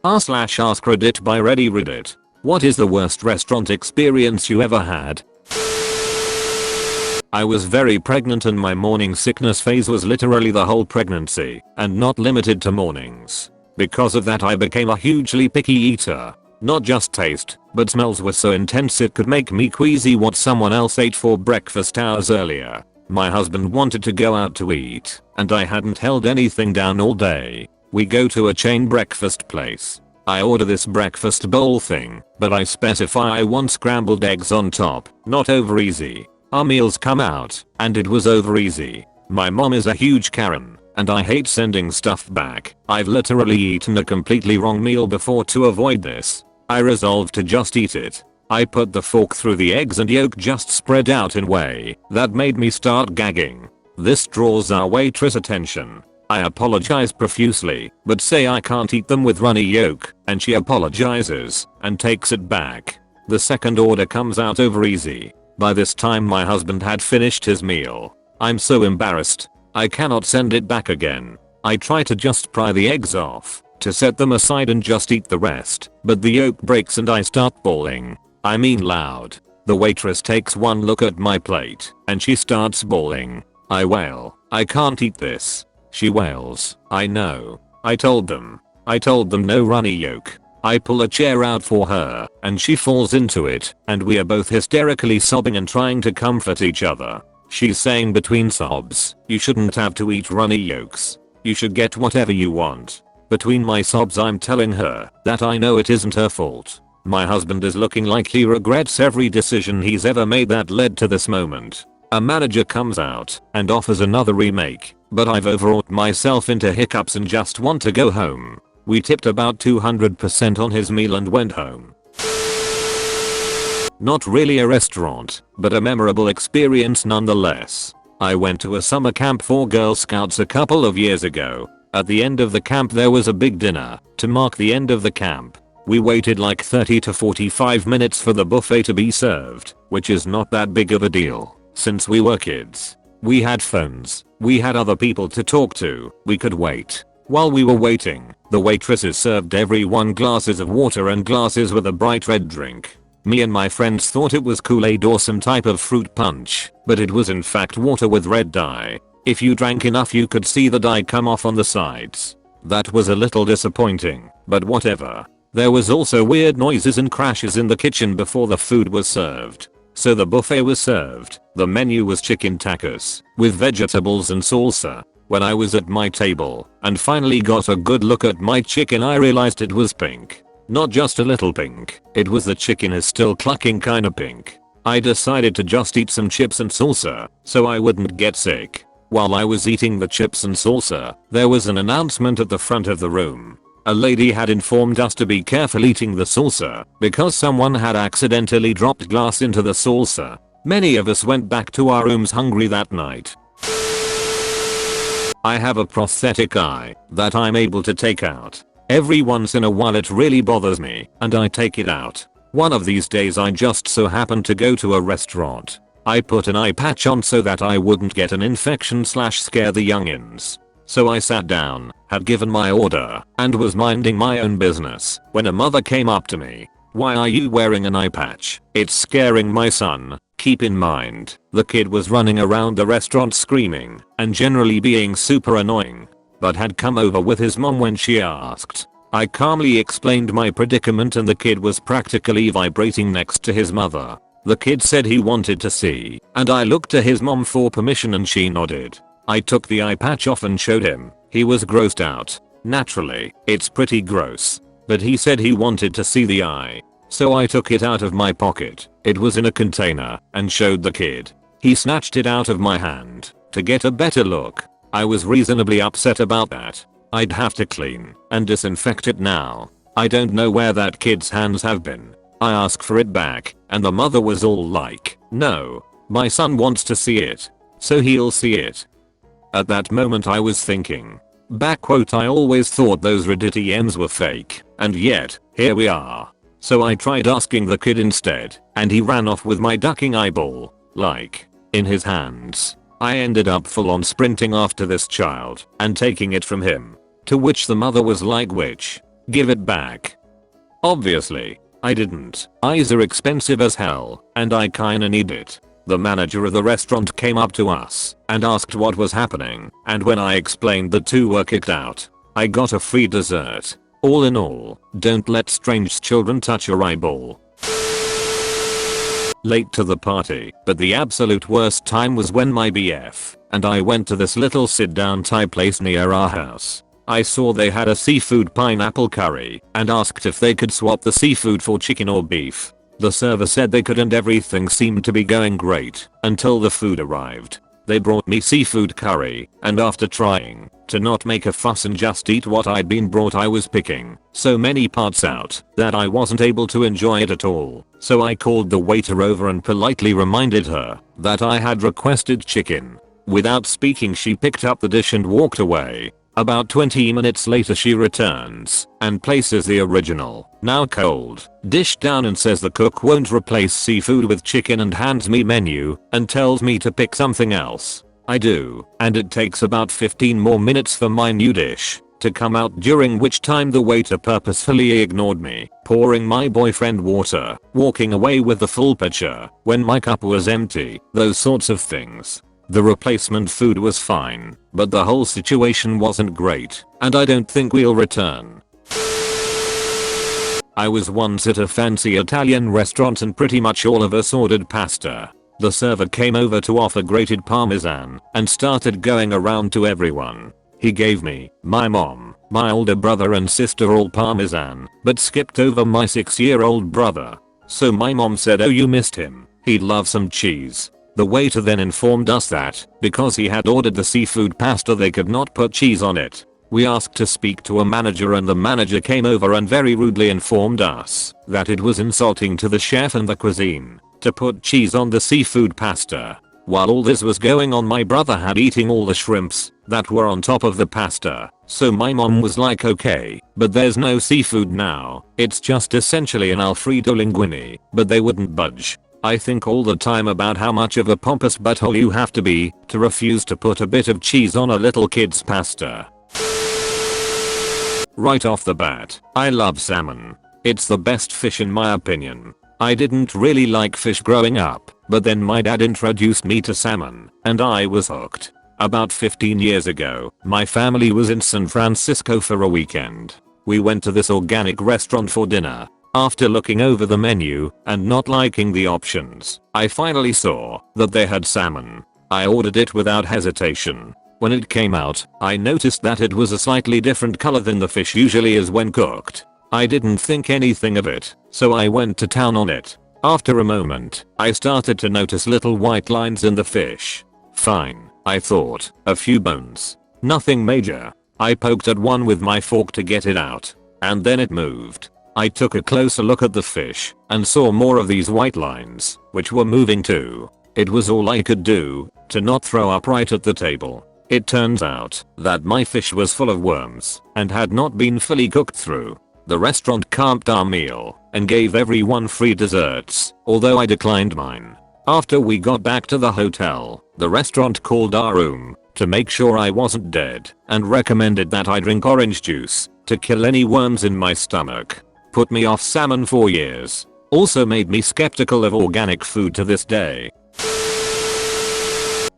r/AskReddit by Reddit. What is the worst restaurant experience you ever had? I was very pregnant and my morning sickness phase was literally the whole pregnancy and not limited to mornings. Because of that I became a hugely picky eater. Not just taste, but smells were so intense it could make me queasy what someone else ate for breakfast hours earlier. My husband wanted to go out to eat, and I hadn't held anything down all day. We go to a chain breakfast place. I order this breakfast bowl thing, but I specify I want scrambled eggs on top, not over easy. Our meals come out, and it was over easy. My mom is a huge Karen, and I hate sending stuff back. I've literally eaten a completely wrong meal before to avoid this. I resolved to just eat it. I put the fork through the eggs and yolk just spread out in a way that made me start gagging. This draws our waitress attention. I apologize profusely, but say I can't eat them with runny yolk, and she apologizes and takes it back. The second order comes out over easy. By this time my husband had finished his meal. I'm so embarrassed. I cannot send it back again. I try to just pry the eggs off, to set them aside and just eat the rest, but the yolk breaks and I start bawling. I mean loud. The waitress takes one look at my plate, and she starts bawling. I wail, I can't eat this. She wails, I know. I told them no runny yolk. I pull a chair out for her, and she falls into it, and we are both hysterically sobbing and trying to comfort each other. She's saying between sobs, you shouldn't have to eat runny yolks. You should get whatever you want. Between my sobs I'm telling her that I know it isn't her fault. My husband is looking like he regrets every decision he's ever made that led to this moment. A manager comes out and offers another remake, but I've overwrought myself into hiccups and just want to go home. We tipped about 200% on his meal and went home. Not really a restaurant, but a memorable experience nonetheless. I went to a summer camp for Girl Scouts a couple of years ago. At the end of the camp there was a big dinner to mark the end of the camp. We waited like 30 to 45 minutes for the buffet to be served, which is not that big of a deal since we were kids. We had phones, we had other people to talk to, we could wait. While we were waiting, the waitresses served everyone glasses of water and glasses with a bright red drink. Me and my friends thought it was Kool-Aid or some type of fruit punch, but it was in fact water with red dye. If you drank enough you could see the dye come off on the sides. That was a little disappointing, but whatever. There was also weird noises and crashes in the kitchen before the food was served. So the buffet was served. The menu was chicken tacos with vegetables and salsa. When I was at my table and finally got a good look at my chicken I realized it was pink. Not just a little pink, it was the chicken is still clucking kinda pink. I decided to just eat some chips and salsa so I wouldn't get sick. While I was eating the chips and salsa, there was an announcement at the front of the room. A lady had informed us to be careful eating the salsa because someone had accidentally dropped glass into the salsa. Many of us went back to our rooms hungry that night. I have a prosthetic eye that I'm able to take out. Every once in a while it really bothers me and I take it out. One of these days I just so happened to go to a restaurant. I put an eye patch on so that I wouldn't get an infection / scare the youngins. So I sat down, had given my order, and was minding my own business when a mother came up to me. Why are you wearing an eye patch? It's scaring my son. Keep in mind, the kid was running around the restaurant screaming and generally being super annoying, but had come over with his mom when she asked. I calmly explained my predicament and the kid was practically vibrating next to his mother. The kid said he wanted to see, and I looked to his mom for permission and she nodded. I took the eye patch off and showed him. He was grossed out. Naturally, it's pretty gross. But he said he wanted to see the eye. So I took it out of my pocket. It was in a container and showed the kid. He snatched it out of my hand to get a better look. I was reasonably upset about that. I'd have to clean and disinfect it now. I don't know where that kid's hands have been. I asked for it back and the mother was all like, no, my son wants to see it, so he'll see it. At that moment I was thinking, backquote, I always thought those Reddit EMs were fake, and yet, here we are. So I tried asking the kid instead, and he ran off with my ducking eyeball, like, in his hands. I ended up full on sprinting after this child and taking it from him. To which the mother was like, which Give it back. Obviously, I didn't. Eyes are expensive as hell, and I kinda need it. The manager of the restaurant came up to us and asked what was happening, and when I explained the two were kicked out, I got a free dessert. All in all, don't let strange children touch your eyeball. Late to the party, but the absolute worst time was when my BF and I went to this little sit down Thai place near our house. I saw they had a seafood pineapple curry and asked if they could swap the seafood for chicken or beef. The server said they could and everything seemed to be going great until the food arrived. They brought me seafood curry, and after trying to not make a fuss and just eat what I'd been brought, I was picking so many parts out that I wasn't able to enjoy it at all. So I called the waiter over and politely reminded her that I had requested chicken. Without speaking, she picked up the dish and walked away. About 20 minutes later she returns and places the original, now cold, dish down and says the cook won't replace seafood with chicken and hands me menu and tells me to pick something else. I do, and it takes about 15 more minutes for my new dish to come out, during which time the waiter purposefully ignored me, pouring my boyfriend water, walking away with the full pitcher when my cup was empty, those sorts of things. The replacement food was fine, but the whole situation wasn't great, and I don't think we'll return. I was once at a fancy Italian restaurant and pretty much all of us ordered pasta. The server came over to offer grated parmesan and started going around to everyone. He gave me, my mom, my older brother and sister all parmesan, but skipped over my 6-year-old brother. So my mom said, "Oh, you missed him. He'd love some cheese." The waiter then informed us that, because he had ordered the seafood pasta, they could not put cheese on it. We asked to speak to a manager and the manager came over and very rudely informed us that it was insulting to the chef and the cuisine to put cheese on the seafood pasta. While all this was going on, my brother had eaten all the shrimps that were on top of the pasta. So my mom was like, "Okay, but there's no seafood now. It's just essentially an Alfredo linguine," but they wouldn't budge. I think all the time about how much of a pompous butthole you have to be to refuse to put a bit of cheese on a little kid's pasta. Right off the bat, I love salmon. It's the best fish in my opinion. I didn't really like fish growing up, but then my dad introduced me to salmon, and I was hooked. About 15 years ago, my family was in San Francisco for a weekend. We went to this organic restaurant for dinner. After looking over the menu and not liking the options, I finally saw that they had salmon. I ordered it without hesitation. When it came out, I noticed that it was a slightly different color than the fish usually is when cooked. I didn't think anything of it, so I went to town on it. After a moment, I started to notice little white lines in the fish. Fine, I thought, a few bones. Nothing major. I poked at one with my fork to get it out, and then it moved. I took a closer look at the fish and saw more of these white lines, which were moving too. It was all I could do to not throw up right at the table. It turns out that my fish was full of worms and had not been fully cooked through. The restaurant camped our meal and gave everyone free desserts, although I declined mine. After we got back to the hotel, the restaurant called our room to make sure I wasn't dead and recommended that I drink orange juice to kill any worms in my stomach. Put me off salmon for years. Also made me skeptical of organic food to this day.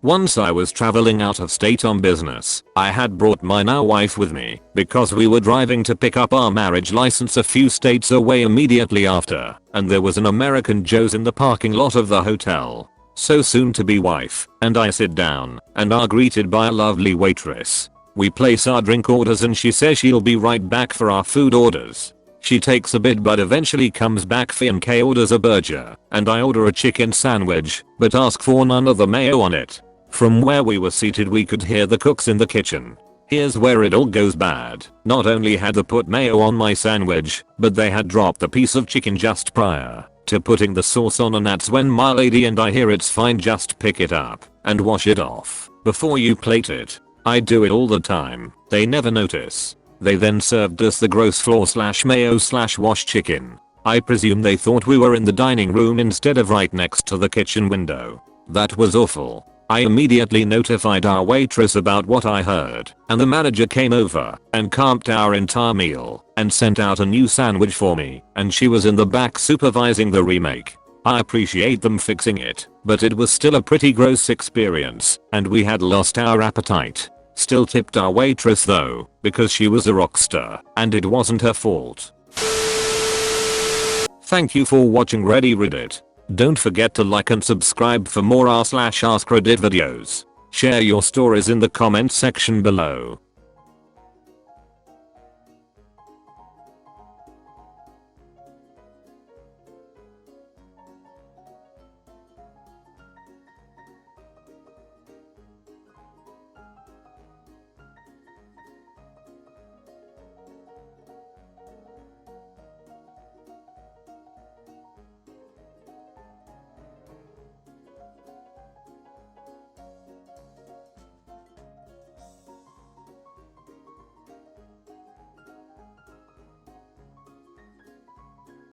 Once I was traveling out of state on business. I had brought my now wife with me because we were driving to pick up our marriage license a few states away immediately after, and there was an American Joe's in the parking lot of the hotel. So soon to be wife and I sit down and are greeted by a lovely waitress. We place our drink orders and she says she'll be right back for our food orders. She takes a bit but eventually comes back for EmKay orders a burger, and I order a chicken sandwich, but ask for none of the mayo on it. From where we were seated we could hear the cooks in the kitchen. Here's where it all goes bad. Not only had they put mayo on my sandwich, but they had dropped the piece of chicken just prior to putting the sauce on, and that's when my lady and I hear, "It's fine, just pick it up and wash it off before you plate it." I do it all the time. They never notice. They then served us the gross flour/mayo/wash chicken. I presume they thought we were in the dining room instead of right next to the kitchen window. That was awful. I immediately notified our waitress about what I heard, and the manager came over and comped our entire meal and sent out a new sandwich for me, and she was in the back supervising the remake. I appreciate them fixing it, but it was still a pretty gross experience, and we had lost our appetite. Still tipped our waitress though, because she was a rockstar, and it wasn't her fault. Thank you for watching Reddit. Don't forget to like and subscribe for more r/AskReddit videos. Share your stories in the comments section below.